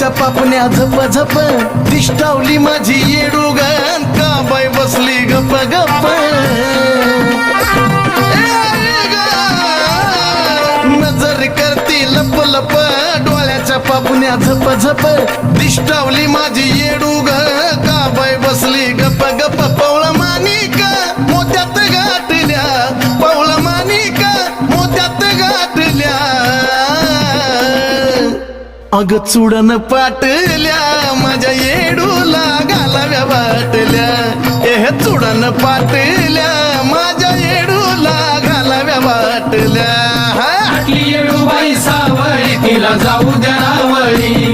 डोळ्याच्या पापण्या झप झप दिष्टावली माझी येडूगण का बाई बसली गप गप नजर करती लप लप डोळ्याच्या पापण्या झप झप दिष्टावली माझी येडूग का बाई बसली गप गप पवळा मानिका मोत्यात गाठल्या पवळा मानिका मोत्यात गाठल्या अग चुडन पाटल्या माझ्या येडूला घालाव्या वाटल्या हे चुडन पाटल्या माझ्या येडूला घालाव्या वाटल्या येडूबाई सावळी तिला जाऊ द्या नावळी